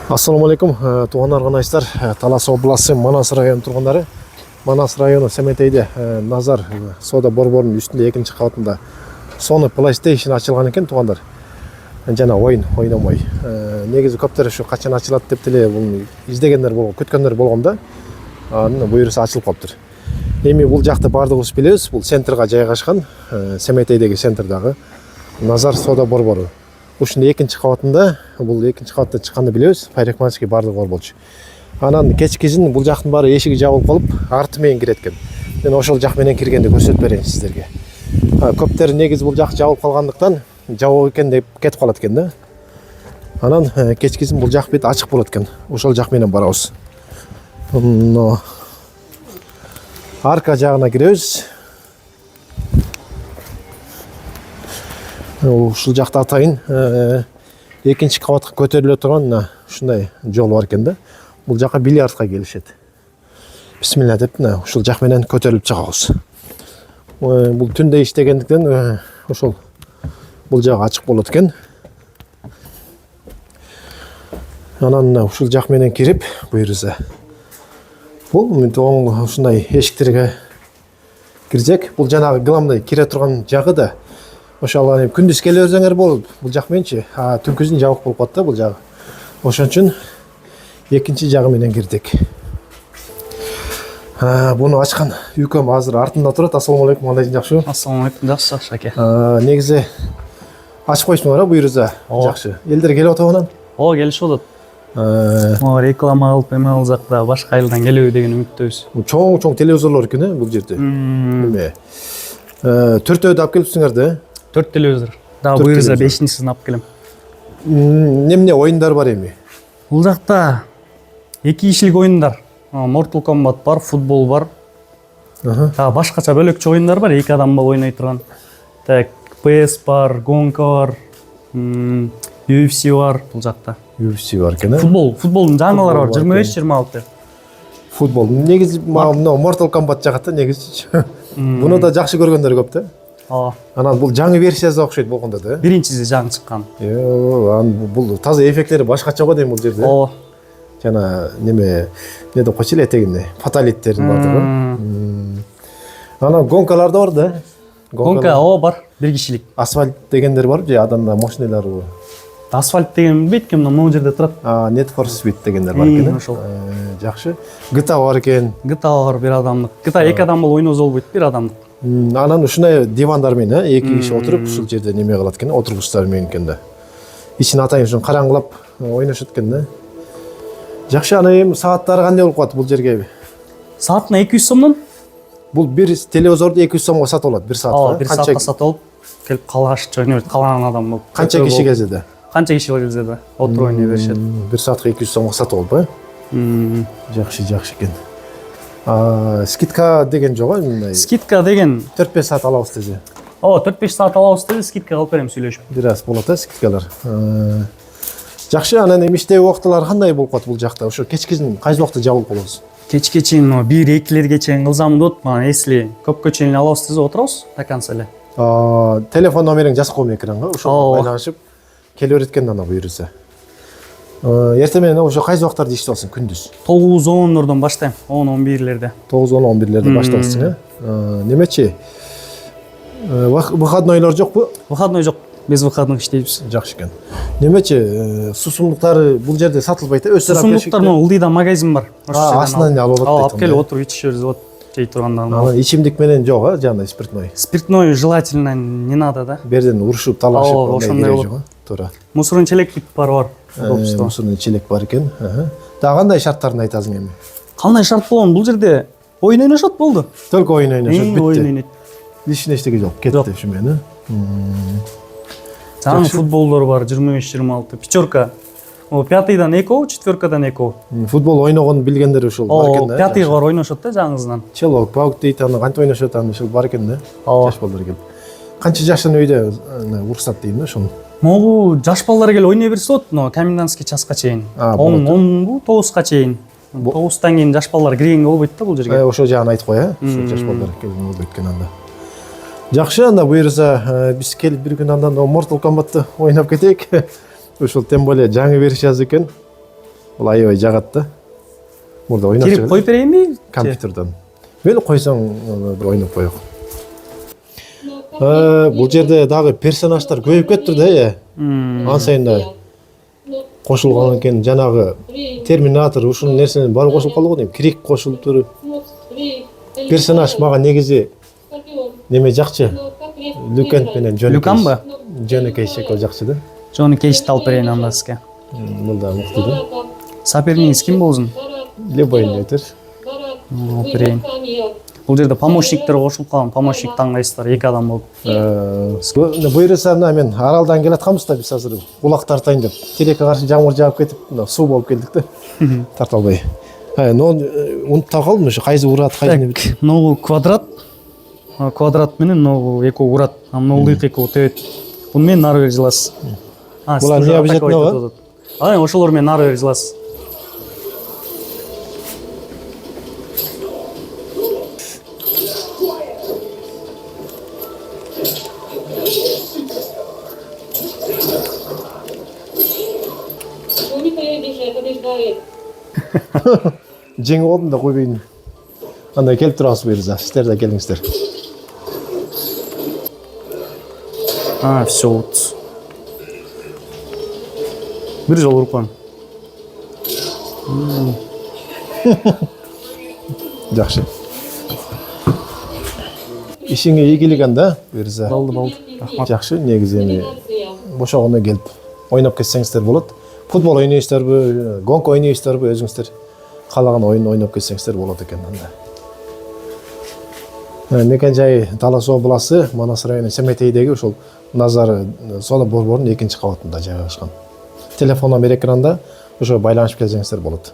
Ассаламу алейкум, туғандар қанайсыздар. Талас облысы Манас районы тұрғындары. Манас районы Семетейде Назар сода борборының үстінде екінші қабатында Sony PlayStation açылған екен туғандар. Жана ойын ойнамай. Негізі көптері шу қачан açылады деп теле бұл издегендер болған, күткендер болғанда, бұйырса açылып қаптыр. Эми бұл жақты бардығыз білесіз, бұл центрға жайғашқан, Семетейдегі центрдағы Назар сода борборы. Ушунда экинчи кабатында, бул экинчи кабатта чыкканды билебиз, парикмахерский бардыгы бар болчу. Анан кечкизин бул жактын баары эшиги жабылып калып, арты менен кирет экен. Мен ошол жак менен киргенди көрсөтүп берейин сиздерге. Көптөр негизи бул жак жабылып калгандыктан жабык экен деп кетип калат экен да. Анан кечкизин бул жак бет ачык болот экен. Ошол жак менен барабыз. Арка жагына киребиз. Ушул жакта атайын экинчи кабатка көтөрүлө турган ушундай жол бар экен да. Бул жака бильярдка келишет. Бисмилла деп ушул жак менен көтөрүлүп чыгабыз. Бул түндө иштегендиктен ошол бул жак ачык болот экен. Анан ушул жак менен кирип, буйрса. Бул оң ушундай эшиктерге кирсек, бул жанагы главный кире турган жагы да. Ошол күндүз келе берсеңер болот. Бул жак менчи, түнкүзүн жабык болуп калат да бул жагы. Ошон үчүн экинчи жагы менен кирдик. Буну ачкан үйкөм азыр артында турат. Ассаламу алейкум, кандайсың, жакшыбы? Ассаламу алейкум, жакшы аке. Негизи ачып койсуңар, буйрса, жакшы. Элдер келип атат анан? Келишип атат. Реклама кылып, эме кылсак да башка айылдан келеби деген үмүттөбүз. Чоң телевизорлор экен, бул жерде. Эме. Төртөөдү алып келипсиңер да? 4 телевизор. Да, буйрса 5-син алып келем. Эмне оюндар бар эми? Бул жакта 2 кишилик оюндар. Mortal Kombat бар, футбол бар. Башкача бөлөкчө оюндар бар, 2 адам ойной турган. Так, PS бар, гонка бар, UFC бар бул жакта. UFC бар экен. Футболдун жаңылары бар, 25-26. Футбол. Негизи Mortal Kombat жагат негизи. Буну да жакшы көргөндөр көп да. Анан бул жаңы версиясы окшойт болгондо да. Биринчиси жаңы чыккан. Бул таза эффекттери башкача го дейм бул жерде. Жана неме деп койчу эле этегинде фаталиттердин бардыгы. Анан гонкалар да бар да. Гонка бар, 1 кишилик. Асфальт дегендер бар же адамдар машиналар бар? Асфальт деген билбейт экен, могу жерде турат. Need for Speed дегендер бар экен. Жакшы. GTA бар экен. GTA бар 1 адамдык. GTA 2 адам болуп ойносо болбойт, 1 адамдык. Анан ушундай дивандар менен 2 киши отуруп ушул жерде неме кылат экен, отургучтар менен экен да. Ичин атайын ушун караңгылап ойношот экен да. Жакшы, аны эми сааттары кандай болуп калат бул жерге? Саатына 200 сомдон. Бул бир телевизорду 200 сомго сатып алат, 1 саатка. 1 саатка сатып алып, келип калгачча ойнойт, калган адам болуп. Канча киши келсе да? Канча киши келсе да, отуруп ойной беришет. 1 саатка 200 сомго сатып алып, Жакшы экен. Скидка деген жок эмне? Скидка деген 4-5 саат алабыз десе. 4-5 саат алабыз десе, скидка кылып берем сүйлөшүп. Бир аз болот скидкалар. Жакшы, анан эми иштөө убактылары кандай болуп калат бул жакта? Ошо кечкизин кайсы убакта жабылып калабыз? Кечке чейин 1-2-лерге чейин кылсам болот. Если көпкө чейин алабыз десе отурабыз до конца эле. Телефон номериң жазып коем экранга, ошол байланышып келе берет экен ана буйрса. Эртең менен ошо кайсы убактарда иштеп алсың күндүз? 9-10 баштайм, 10-11лерде. 9-10-11лерде баштайсың, Немечи? Выходнойлор жокпу? Выходной жок. Без выходных иштейбиз. Жакшы экен. Немечи сусундуктары бул жерде сатылбайт, өздөрү алып келишет? Сусундуктар Ылдыйда магазин бар. Астынан алып алат. Алып келип отуруп ичишебиз, вот жей тургандан. Анан ичимдик менен жок, жана спиртной. Спиртной желательно не надо, да? Берден урушуп, талашып, ошондой жок. Туура. Мусорный челек бар. Мусорный челек бар экен. Дагы кандай шарттарын айтасың эми? Кандай шарт болгон? Бул жерде ойын ойношот болду. Только ойын ойношот, бүтү. Ишин эчтеги жок, кетти ушу менен. Жаңы футболдор бар, 25-26, пятерка. 5-дан 2, 4-дан 2. Футбол ойногон билгендер ушул бар экен да. 5-га бар ойношот да жаңызынан. Челок, паук дейт, аны кантип ойношот, аны ушул бар экен да. Жаш балдар келип. Канча жаштан үйдө уруксат дейм да ошону? Могу жаш балдар келип ойной берсе болот, но комендантский часка чейин. 10-9га чейин. 9-тан кийин жаш балдар киргенге болбойт да бул жерге. Ошо жагын айтып кой, ошо жаш балдар келген болбойт экен анда. Жакшы, анда буйрса биз келип бир күн андан Mortal Kombat'ты ойнап кетейик. Ошол тем более жаңы версиясы экен. Бул аябай жагат да. Мурда ойнап Кирип жүрөт коюп берейинби? компьютерден. Мени койсоң бир ойноп коёк. Бул жерде дагы персонаждар көбөйүп кетти да. Ан сайын да кошулган экен. Жанагы Терминатор ушул нерсенин баары кошулуп калды го дейм. Крик кошулуптур. Персонаж мага негизи неме жакчы. Люкент менен Джонни. Люканбы? Джонни Кейдж секил жакчы да. Джонни Кейджди алып берейин анда сизге. Бул да мыкты да. Соперниңиз ким болсун? Любой летер. Алып берейин. Бул жерде помощниктер кошулуп калган. Помощник таңдайсыздар 2 адам болуп. Буйруса мен аралдан келатканбыз да биз азыр улак тартайын деп. Телекке каршы жамгыр жаап кетип, суу болуп келдик да. Тарта албай. Унуптап калдым ушу кайсы урат, кайсы не бит. Ногу квадрат. Квадрат менен ногу экөө урат. Ногу экөө тебет. Буну менен нары бери жыласыз. Булар не обязательно? Ошолор менен нары бери жыласыз. Жеңип алдым да койбойн. Андай келип турасыз буйруса. Сиздер да келиңиздер. Все вот. Бир жолу уруп коюң. Жакшы. Ишиңе ийгилик анда буйруса. Болду. Рахмат. Жакшы, негизи эми бошогондо келип ойноп кетсеңиздер болот. Футбол ойнойсуздарбы, гонка ойнойсуздарбы, өзүңүздөр каалаган ойун ойноп кетсеңиздер болот экен анда. Мекен жайы Талас Соо буласы, Манас району Семетейдеги ошол Назар соода борборунун 2-кабатында жайгашкан. Телефон номер экранда, ошо байланышып келсеңиздер болот.